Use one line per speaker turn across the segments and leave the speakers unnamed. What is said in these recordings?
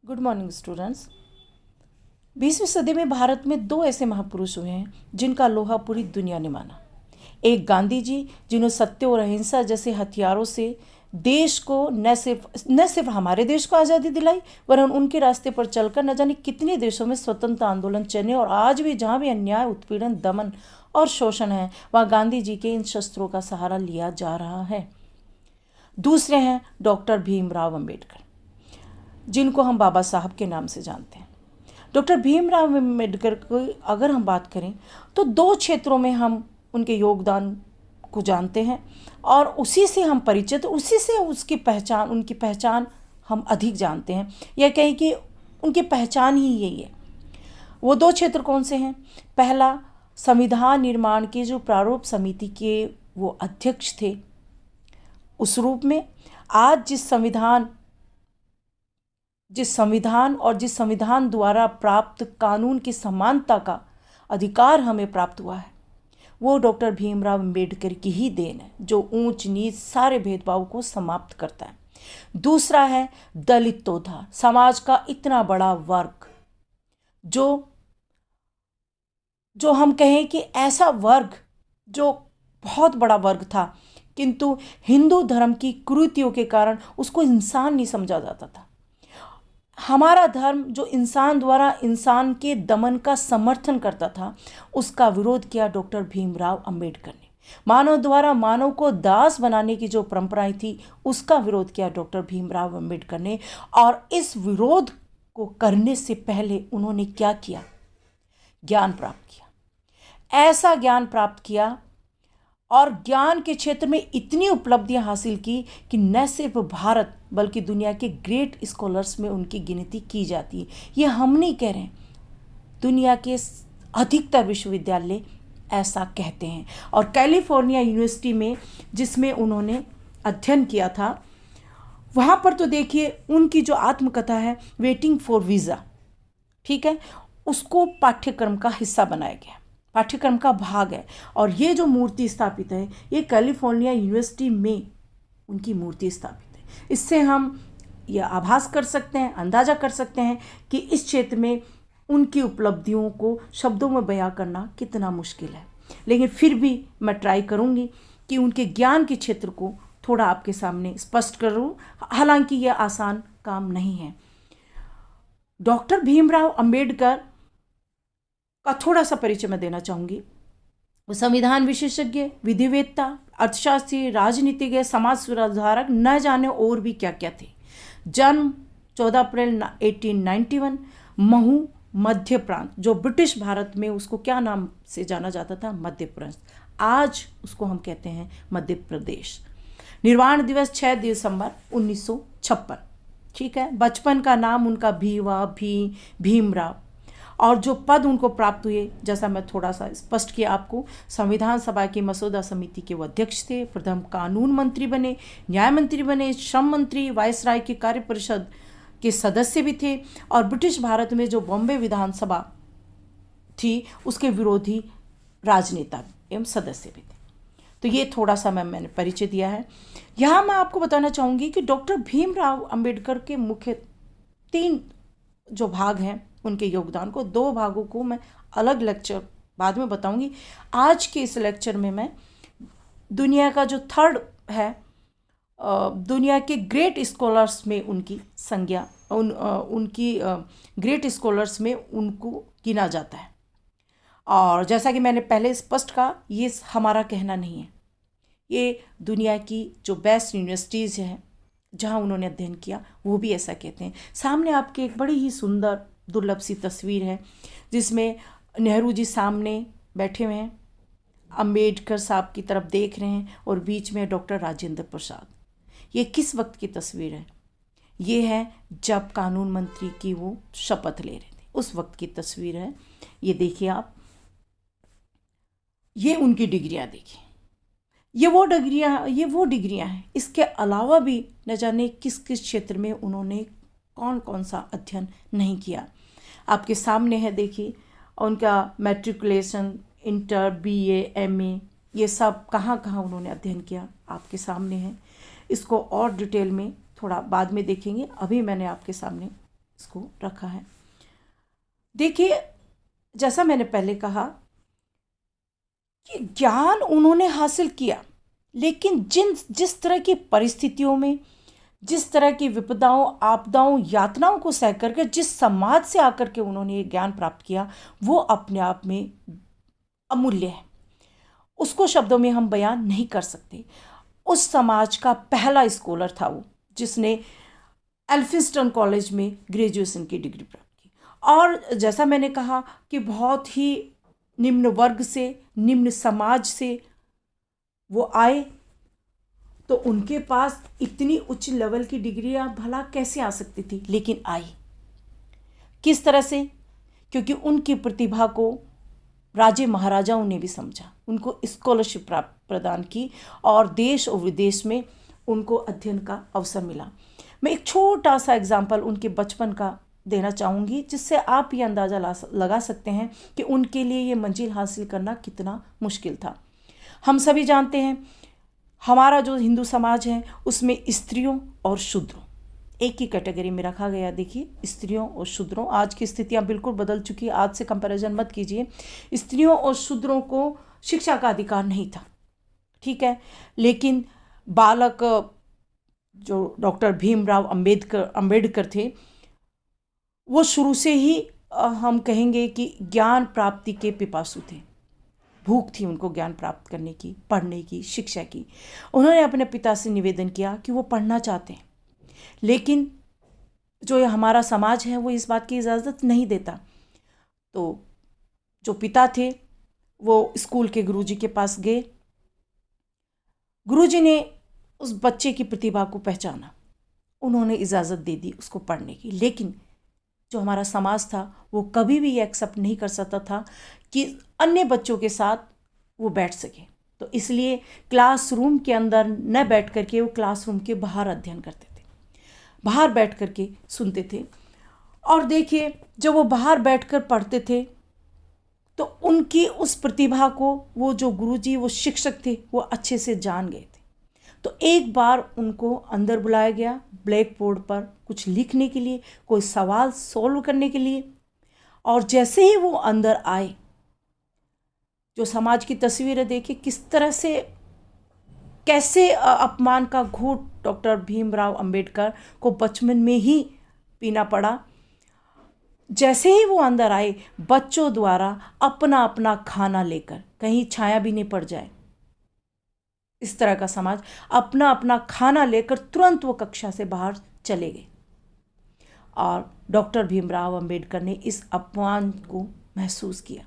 Good morning students. 20वीं सदी में भारत में दो ऐसे महापुरुष हुए हैं जिनका लोहा पूरी दुनिया ने माना। एक गांधी जी, जिन्होंने सत्य और अहिंसा जैसे हथियारों से देश को न सिर्फ हमारे देश को आज़ादी दिलाई, वरन उनके रास्ते पर चलकर न जाने कितने देशों में स्वतंत्रता आंदोलन चले और आज भी जहाँ भी अन्याय, उत्पीड़न, दमन और शोषण है, वहाँ गांधी जी के इन शस्त्रों का सहारा लिया जा रहा है। दूसरे हैं डॉक्टर भीमराव अंबेडकर, जिनको हम बाबा साहब के नाम से जानते हैं। डॉक्टर भीमराव अम्बेडकर को अगर हम बात करें तो दो क्षेत्रों में हम उनके योगदान को जानते हैं और उसी से हम परिचित, उसी से उनकी पहचान हम अधिक जानते हैं, या कहें कि उनकी पहचान ही यही है। वो दो क्षेत्र कौन से हैं? पहला, संविधान निर्माण की जो प्रारूप समिति के वो अध्यक्ष थे, उस रूप में आज जिस संविधान द्वारा प्राप्त कानून की समानता का अधिकार हमें प्राप्त हुआ है, वो डॉक्टर भीमराव अंबेडकर की ही देन है, जो ऊंच नीच सारे भेदभाव को समाप्त करता है। दूसरा है दलित तोधा, समाज का इतना बड़ा वर्ग जो हम कहें कि ऐसा वर्ग जो बहुत बड़ा वर्ग था, किंतु हिंदू धर्म की कुरीतियों के कारण उसको इंसान नहीं समझा जाता था। हमारा धर्म जो इंसान द्वारा इंसान के दमन का समर्थन करता था, उसका विरोध किया डॉक्टर भीमराव अंबेडकर ने। मानव द्वारा मानव को दास बनाने की जो परंपराएं थी, उसका विरोध किया डॉक्टर भीमराव अंबेडकर ने। और इस विरोध को करने से पहले उन्होंने क्या किया? ज्ञान प्राप्त किया। ऐसा ज्ञान प्राप्त किया और ज्ञान के क्षेत्र में इतनी उपलब्धियां हासिल की कि न सिर्फ भारत बल्कि दुनिया के ग्रेट स्कॉलर्स में उनकी गिनती की जाती है। ये हम नहीं कह रहे हैं, दुनिया के अधिकतर विश्वविद्यालय ऐसा कहते हैं। और कैलिफोर्निया यूनिवर्सिटी में जिसमें उन्होंने अध्ययन किया था, वहाँ पर तो देखिए उनकी जो आत्मकथा है वेटिंग फॉर वीज़ा, ठीक है, उसको पाठ्यक्रम का हिस्सा बनाया गया, पाठ्यक्रम का भाग है। और ये जो मूर्ति स्थापित है, ये कैलिफोर्निया यूनिवर्सिटी में उनकी मूर्ति स्थापित है। इससे हम यह आभास कर सकते हैं, अंदाज़ा कर सकते हैं कि इस क्षेत्र में उनकी उपलब्धियों को शब्दों में बयां करना कितना मुश्किल है। लेकिन फिर भी मैं ट्राई करूँगी कि उनके ज्ञान के क्षेत्र को थोड़ा आपके सामने स्पष्ट करूँ, हालांकि यह आसान काम नहीं है। डॉक्टर भीमराव अंबेडकर का थोड़ा सा परिचय मैं देना चाहूँगी। वो संविधान विशेषज्ञ, विधिवेत्ता, अर्थशास्त्री, राजनीतिज्ञ, समाज सुधारक, न जाने और भी क्या क्या थे। जन्म 14 अप्रैल 1891, महू मध्य प्रांत, जो ब्रिटिश भारत में उसको क्या नाम से जाना जाता था? मध्य प्रदेश। आज उसको हम कहते हैं मध्य प्रदेश। निर्वाण दिवस 6 दिसंबर 1956, ठीक है। बचपन का नाम उनका भीमराव। और जो पद उनको प्राप्त हुए, जैसा मैं थोड़ा सा स्पष्ट किया आपको, संविधान सभा की मसौदा समिति के वो अध्यक्ष थे, प्रथम कानून मंत्री बने, न्याय मंत्री बने, श्रम मंत्री, वायसराय की कार्य परिषद के सदस्य भी थे, और ब्रिटिश भारत में जो बॉम्बे विधानसभा थी उसके विरोधी राजनेता एवं सदस्य भी थे। तो ये थोड़ा सा मैंने परिचय दिया है। यहाँ मैं आपको बताना चाहूँगी कि डॉक्टर भीमराव अंबेडकर के मुख्य 3 जो भाग हैं उनके योगदान को, 2 भागों को मैं अलग लेक्चर बाद में बताऊंगी। आज के इस लेक्चर में मैं दुनिया का जो थर्ड है, दुनिया के ग्रेट स्कॉलर्स में उनकी संज्ञा, उनकी ग्रेट स्कॉलर्स में उनको गिना जाता है। और जैसा कि मैंने पहले स्पष्ट कहा, ये हमारा कहना नहीं है, ये दुनिया की जो बेस्ट यूनिवर्सिटीज़ हैं जहाँ उन्होंने अध्ययन किया, वो भी ऐसा कहते हैं। सामने आपके एक बड़ी ही सुंदर दुर्लभ सी तस्वीर है, जिसमें नेहरू जी सामने बैठे हुए हैं, अंबेडकर साहब की तरफ देख रहे हैं, और बीच में डॉक्टर राजेंद्र प्रसाद। ये किस वक्त की तस्वीर है? ये है जब कानून मंत्री की वो शपथ ले रहे थे, उस वक्त की तस्वीर है। ये देखिए आप, ये उनकी डिग्रियां देखिए, ये वो डिग्रियां हैं। इसके अलावा भी न जाने किस किस क्षेत्र में उन्होंने कौन कौन सा अध्ययन नहीं किया। आपके सामने है, देखिए उनका मैट्रिकुलेशन, इंटर, बीए, एमए, ये सब कहाँ कहाँ उन्होंने अध्ययन किया आपके सामने है। इसको और डिटेल में थोड़ा बाद में देखेंगे, अभी मैंने आपके सामने इसको रखा है। देखिए, जैसा मैंने पहले कहा कि ज्ञान उन्होंने हासिल किया, लेकिन जिस तरह की परिस्थितियों में, जिस तरह की विपदाओं, आपदाओं, यातनाओं को सह करके जिस समाज से आकर के उन्होंने ये ज्ञान प्राप्त किया, वो अपने आप में अमूल्य है। उसको शब्दों में हम बयान नहीं कर सकते। उस समाज का पहला स्कॉलर था वो, जिसने एल्फिंस्टन कॉलेज में ग्रेजुएशन की डिग्री प्राप्त की। और जैसा मैंने कहा कि बहुत ही निम्न वर्ग से, निम्न समाज से वो आए, तो उनके पास इतनी उच्च लेवल की डिग्रियां भला कैसे आ सकती थी, लेकिन आई। किस तरह से? क्योंकि उनकी प्रतिभा को राजे महाराजाओं ने भी समझा, उनको स्कॉलरशिप प्रदान की और देश और विदेश में उनको अध्ययन का अवसर मिला। मैं एक छोटा सा एग्जाम्पल उनके बचपन का देना चाहूँगी, जिससे आप ये अंदाज़ा लगा सकते हैं कि उनके लिए ये मंजिल हासिल करना कितना मुश्किल था। हम सभी जानते हैं, हमारा जो हिंदू समाज है उसमें स्त्रियों और शूद्रों एक ही कैटेगरी में रखा गया। देखिए, स्त्रियों और शूद्रों, आज की स्थितियां बिल्कुल बदल चुकी है, आज से कंपैरिजन मत कीजिए। स्त्रियों और शूद्रों को शिक्षा का अधिकार नहीं था, ठीक है, लेकिन बालक जो डॉक्टर भीमराव अंबेडकर थे, वो शुरू से ही हम कहेंगे कि ज्ञान प्राप्ति के पिपासु थे। भूख थी उनको ज्ञान प्राप्त करने की, पढ़ने की, शिक्षा की। उन्होंने अपने पिता से निवेदन किया कि वो पढ़ना चाहते हैं, लेकिन जो हमारा समाज है वो इस बात की इजाज़त नहीं देता। तो जो पिता थे वो स्कूल के गुरुजी के पास गए। गुरुजी ने उस बच्चे की प्रतिभा को पहचाना, उन्होंने इजाज़त दे दी उसको पढ़ने की। लेकिन जो हमारा समाज था वो कभी भी ये एक्सेप्ट नहीं कर सकता था कि अन्य बच्चों के साथ वो बैठ सके। तो इसलिए क्लासरूम के अंदर न बैठ करके वो क्लासरूम के बाहर अध्ययन करते थे, बाहर बैठ करके सुनते थे। और देखिए, जब वो बाहर बैठकर पढ़ते थे तो उनकी उस प्रतिभा को वो जो गुरुजी, वो शिक्षक थे, वो अच्छे से जान गए थे। तो एक बार उनको अंदर बुलाया गया ब्लैक बोर्ड पर कुछ लिखने के लिए, कोई सवाल सॉल्व करने के लिए। और जैसे ही वो अंदर आए, जो समाज की तस्वीरें देखी, किस तरह से, कैसे अपमान का घूंट डॉक्टर भीमराव अंबेडकर को बचपन में ही पीना पड़ा। जैसे ही वो अंदर आए, बच्चों द्वारा अपना अपना खाना लेकर, कहीं छाया भी नहीं पड़ जाए, इस तरह का समाज, अपना अपना खाना लेकर तुरंत वो कक्षा से बाहर चले गए। और डॉक्टर भीमराव अंबेडकर ने इस अपमान को महसूस किया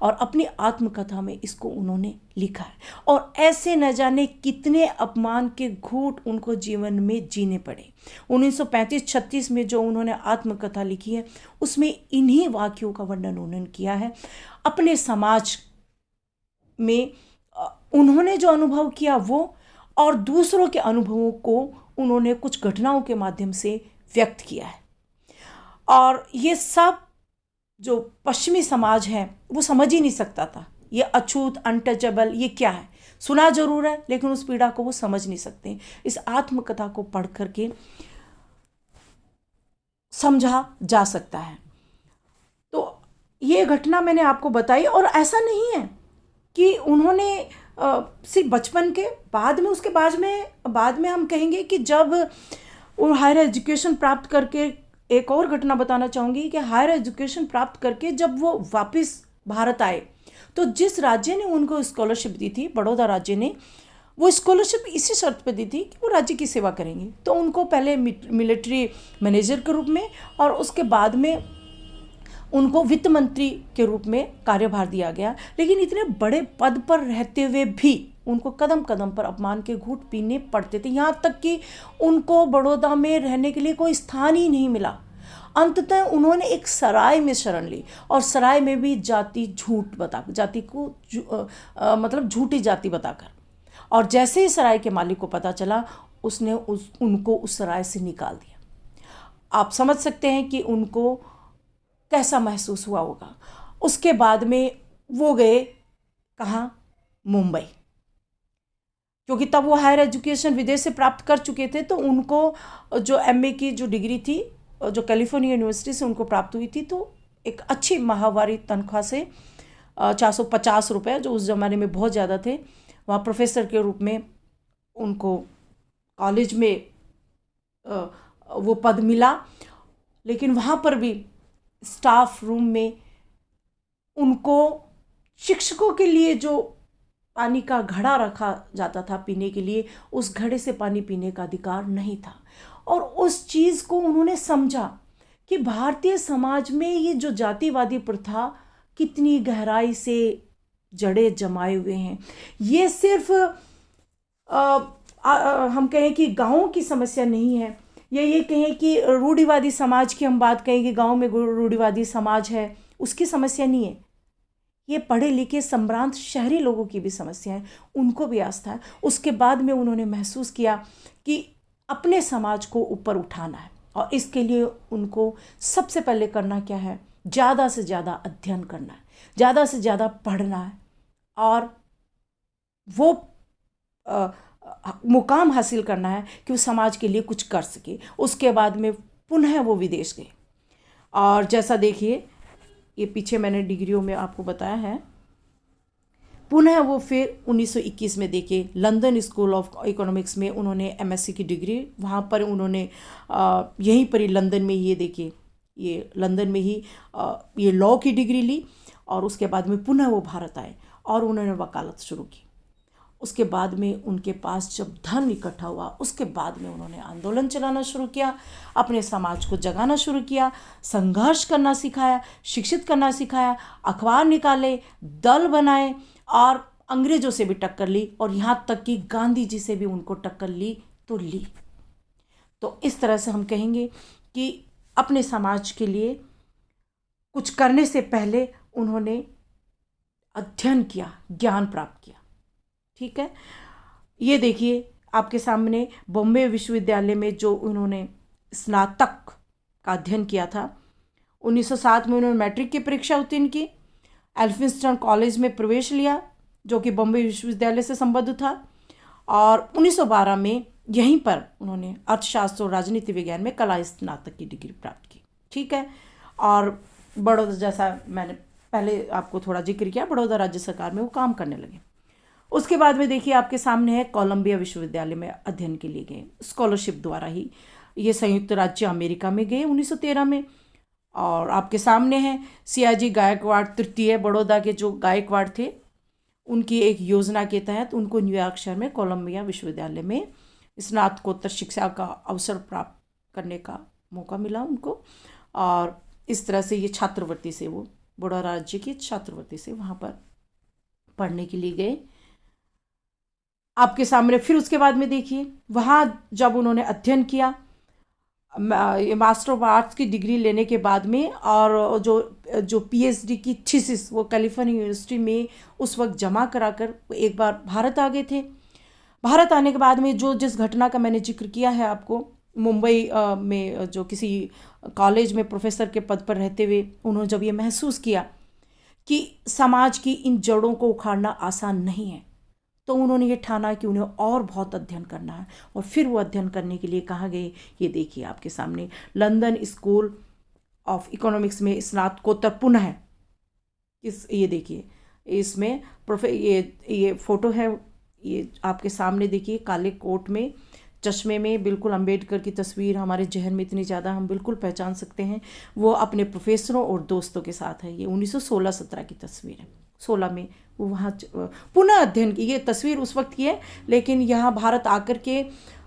और अपनी आत्मकथा में इसको उन्होंने लिखा है। और ऐसे न जाने कितने अपमान के घूंट उनको जीवन में जीने पड़े। 1935-36 में जो उन्होंने आत्मकथा लिखी है, उसमें इन्हीं वाक्यों का वर्णन उन्होंने किया है। अपने समाज में उन्होंने जो अनुभव किया वो, और दूसरों के अनुभवों को उन्होंने कुछ घटनाओं के माध्यम से व्यक्त किया है। और ये सब जो पश्चिमी समाज है वो समझ ही नहीं सकता था, ये अछूत, अनटचेबल, ये क्या है। सुना जरूर है, लेकिन उस पीड़ा को वो समझ नहीं सकते। इस आत्मकथा को पढ़ करके समझा जा सकता है। तो ये घटना मैंने आपको बताई। और ऐसा नहीं है कि उन्होंने सिर्फ बचपन के बाद में, उसके बाद में हम कहेंगे कि जब वो हायर एजुकेशन प्राप्त करके, एक और घटना बताना चाहूँगी कि हायर एजुकेशन प्राप्त करके जब वो वापस भारत आए, तो जिस राज्य ने उनको स्कॉलरशिप दी थी, बड़ौदा राज्य ने, वो स्कॉलरशिप इसी शर्त पे दी थी कि वो राज्य की सेवा करेंगे। तो उनको पहले मिलिट्री मैनेजर के रूप में और उसके बाद में उनको वित्त मंत्री के रूप में कार्यभार दिया गया। लेकिन इतने बड़े पद पर रहते हुए भी उनको कदम कदम पर अपमान के घूंट पीने पड़ते थे, यहाँ तक कि उनको बड़ौदा में रहने के लिए कोई स्थान ही नहीं मिला। अंततः उन्होंने एक सराय में शरण ली, और सराय में भी जाति झूठ बता, जाति को मतलब झूठी जाति बताकर। और जैसे ही सराय के मालिक को पता चला, उसने उनको उस सराय से निकाल दिया। आप समझ सकते हैं कि उनको कैसा महसूस हुआ होगा। उसके बाद में वो गए कहाँ? मुंबई, क्योंकि तब वो हायर एजुकेशन विदेश से प्राप्त कर चुके थे। तो उनको जो एमए की जो डिग्री थी जो कैलिफोर्निया यूनिवर्सिटी से उनको प्राप्त हुई थी, तो एक अच्छी माहवारी तनख्वाह से 450 रुपये, जो उस ज़माने में बहुत ज़्यादा थे, वहाँ प्रोफेसर के रूप में उनको कॉलेज में वो पद मिला। लेकिन वहाँ पर भी स्टाफ रूम में उनको शिक्षकों के लिए जो पानी का घड़ा रखा जाता था पीने के लिए, उस घड़े से पानी पीने का अधिकार नहीं था। और उस चीज़ को उन्होंने समझा कि भारतीय समाज में ये जो जातिवादी प्रथा कितनी गहराई से जड़ें जमाए हुए हैं। ये सिर्फ हम कहें कि गाँवों की समस्या नहीं है, या ये कहें कि रूढ़िवादी समाज की हम बात कहें कि गाँव में रूढ़िवादी समाज है, उसकी समस्या नहीं है। ये पढ़े लिखे संभ्रांत शहरी लोगों की भी समस्या है, उनको भी आस्था है। उसके बाद में उन्होंने महसूस किया कि अपने समाज को ऊपर उठाना है, और इसके लिए उनको सबसे पहले करना क्या है, ज़्यादा से ज़्यादा अध्ययन करना है, ज़्यादा से ज़्यादा पढ़ना है, और वो मुकाम हासिल करना है कि वो समाज के लिए कुछ कर सके। उसके बाद में पुनः वो विदेश गए, और जैसा देखिए ये पीछे मैंने डिग्रियों में आपको बताया है, पुनः वो फिर 1921 में देखिए लंदन स्कूल ऑफ इकोनॉमिक्स में उन्होंने एमएससी की डिग्री, वहाँ पर उन्होंने यहीं पर ही लंदन में, ये देखिए ये लंदन में ही ये लॉ की डिग्री ली, और उसके बाद में पुनः वो भारत आए और उन्होंने वकालत शुरू की। उसके बाद में उनके पास जब धन इकट्ठा हुआ, उसके बाद में उन्होंने आंदोलन चलाना शुरू किया, अपने समाज को जगाना शुरू किया, संघर्ष करना सिखाया, शिक्षित करना सिखाया, अखबार निकाले, दल बनाए, और अंग्रेज़ों से भी टक्कर ली, और यहाँ तक कि गांधी जी से भी उनको टक्कर ली तो ली। तो इस तरह से हम कहेंगे कि अपने समाज के लिए कुछ करने से पहले उन्होंने अध्ययन किया, ज्ञान प्राप्त किया। ठीक है, ये देखिए आपके सामने बॉम्बे विश्वविद्यालय में जो उन्होंने स्नातक का अध्ययन किया था, 1907 में उन्होंने मैट्रिक की परीक्षा उत्तीर्ण की, एल्फिंस्टन कॉलेज में प्रवेश लिया जो कि बॉम्बे विश्वविद्यालय से संबद्ध था, और 1912 में यहीं पर उन्होंने अर्थशास्त्र और राजनीति विज्ञान में कला स्नातक की डिग्री प्राप्त की। ठीक है, और बड़ौदा, जैसा मैंने पहले आपको थोड़ा जिक्र किया, बड़ौदा राज्य सरकार में वो काम करने लगे। उसके बाद में देखिए आपके सामने है कोलंबिया विश्वविद्यालय में अध्ययन के लिए गए, स्कॉलरशिप द्वारा ही ये संयुक्त राज्य अमेरिका में गए 1913 में। और आपके सामने है सियाजी गायकवाड़ तृतीय, बड़ौदा के जो गायकवाड़ थे, उनकी एक योजना के तहत उनको न्यूयॉर्क शहर में कोलंबिया विश्वविद्यालय में स्नातकोत्तर शिक्षा का अवसर प्राप्त करने का मौका मिला उनको, और इस तरह से ये छात्रवृत्ति से, वो बड़ौदा राज्य की छात्रवृत्ति से वहाँ पर पढ़ने के लिए गए। आपके सामने फिर उसके बाद में देखिए, वहाँ जब उन्होंने अध्ययन किया, मास्टर ऑफ आर्ट्स की डिग्री लेने के बाद में, और जो पीएचडी की थीसिस वो कैलिफोर्निया यूनिवर्सिटी में उस वक्त जमा कराकर एक बार भारत आ गए थे। भारत आने के बाद में जो जिस घटना का मैंने जिक्र किया है आपको, मुंबई में जो किसी कॉलेज में प्रोफेसर के पद पर रहते हुए उन्होंने जब ये महसूस किया कि समाज की इन जड़ों को उखाड़ना आसान नहीं है, तो उन्होंने ये ठाना कि उन्हें और बहुत अध्ययन करना है, और फिर वो अध्ययन करने के लिए कहाँ गए, ये देखिए आपके सामने लंदन स्कूल ऑफ इकोनॉमिक्स में स्नातकोत्तर पुनः है। ये देखिए इसमें ये फ़ोटो है, ये आपके सामने देखिए, काले कोट में, चश्मे में, बिल्कुल अंबेडकर की तस्वीर हमारे जहन में इतनी ज़्यादा हम बिल्कुल पहचान सकते हैं। वो अपने प्रोफेसरों और दोस्तों के साथ है। ये 1916-17 की तस्वीर है। 16 में वो वहाँ पुनः अध्ययन की, ये तस्वीर उस वक्त की है, लेकिन यहाँ भारत आकर के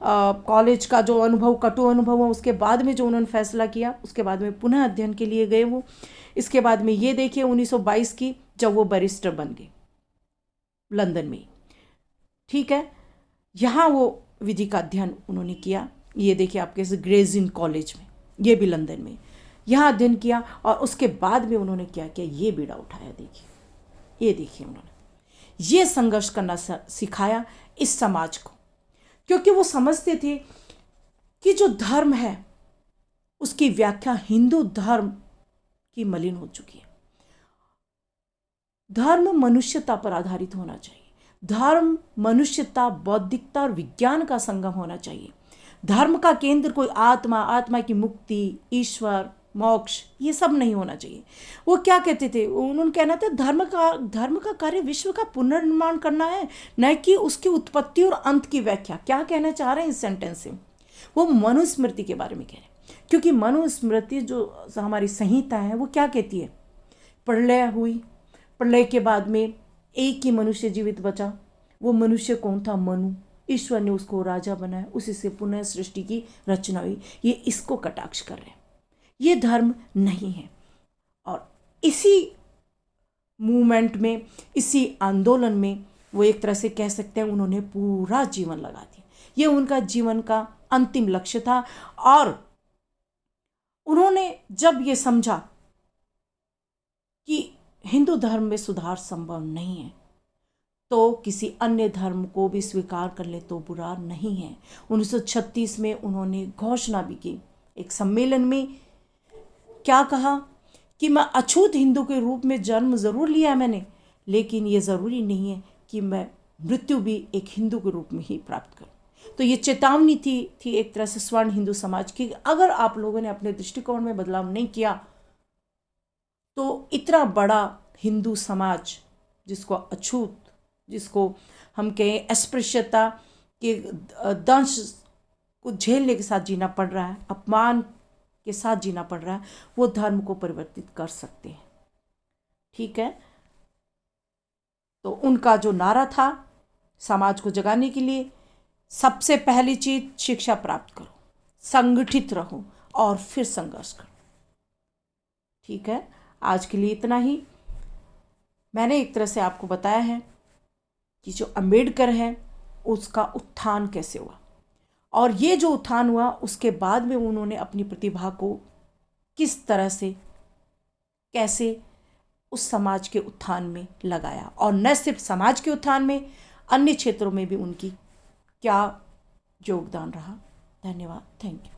कॉलेज का जो अनुभव, कटु अनुभव है, उसके बाद में जो उन्होंने फैसला किया, उसके बाद में पुनः अध्ययन के लिए गए वो। इसके बाद में ये देखिए 1922 की, जब वो बैरिस्टर बन गए लंदन में। ठीक है, यहाँ वो विधि का अध्ययन उन्होंने किया। ये देखिए आपके ग्रेज़ इन कॉलेज में, ये भी लंदन में, यहाँ अध्ययन किया, और उसके बाद में उन्होंने क्या किया, ये बीड़ा उठाया। देखिए, ये देखिए उन्होंने ये संघर्ष करना सिखाया इस समाज को, क्योंकि वो समझते थे कि जो धर्म है उसकी व्याख्या हिंदू धर्म की मलिन हो चुकी है। धर्म मनुष्यता पर आधारित होना चाहिए। धर्म मनुष्यता, बौद्धिकता और विज्ञान का संगम होना चाहिए। धर्म का केंद्र कोई आत्मा, आत्मा की मुक्ति, ईश्वर, मोक्ष, ये सब नहीं होना चाहिए। वो क्या कहते थे, उन्होंने कहना था धर्म का कार्य विश्व का पुनर्निर्माण करना है, न कि उसकी उत्पत्ति और अंत की व्याख्या। क्या कहना चाह रहे हैं इस सेंटेंस से? वो मनुस्मृति के बारे में कह रहे हैं, क्योंकि मनुस्मृति जो हमारी संहिता है वो क्या कहती है? प्रलय हुई, प्रलय के बाद में एक ही मनुष्य जीवित बचा। वो मनुष्य कौन था? मनु। ईश्वर ने उसको राजा बनाया, उसी से पुनः सृष्टि की रचना हुई। ये इसको कटाक्ष कर रहे हैं, ये धर्म नहीं है। और इसी मूवमेंट में, इसी आंदोलन में वो एक तरह से कह सकते हैं उन्होंने पूरा जीवन लगा दिया। ये उनका जीवन का अंतिम लक्ष्य था। और उन्होंने जब ये समझा कि हिंदू धर्म में सुधार संभव नहीं है, तो किसी अन्य धर्म को भी स्वीकार कर ले तो बुरा नहीं है। 1936 में उन्होंने घोषणा भी की एक सम्मेलन में। क्या कहा कि मैं अछूत हिंदू के रूप में जन्म ज़रूर लिया मैंने, लेकिन ये ज़रूरी नहीं है कि मैं मृत्यु भी एक हिंदू के रूप में ही प्राप्त करूं। तो ये चेतावनी थी एक तरह से स्वर्ण हिंदू समाज की। अगर आप लोगों ने अपने दृष्टिकोण में बदलाव नहीं किया तो इतना बड़ा हिंदू समाज, जिसको अछूत, जिसको हम कहें अस्पृश्यता के दंश को झेलने के साथ जीना पड़ रहा है, अपमान के साथ जीना पड़ रहा है, वो धर्म को परिवर्तित कर सकते हैं। ठीक है, तो उनका जो नारा था समाज को जगाने के लिए, सबसे पहली चीज शिक्षा प्राप्त करो, संगठित रहो और फिर संघर्ष करो। ठीक है, आज के लिए इतना ही। मैंने एक तरह से आपको बताया है कि जो अंबेडकर है उसका उत्थान कैसे हुआ, और ये जो उत्थान हुआ उसके बाद में उन्होंने अपनी प्रतिभा को किस तरह से, कैसे उस समाज के उत्थान में लगाया, और न सिर्फ समाज के उत्थान में, अन्य क्षेत्रों में भी उनकी क्या योगदान रहा। धन्यवाद, थैंक यू।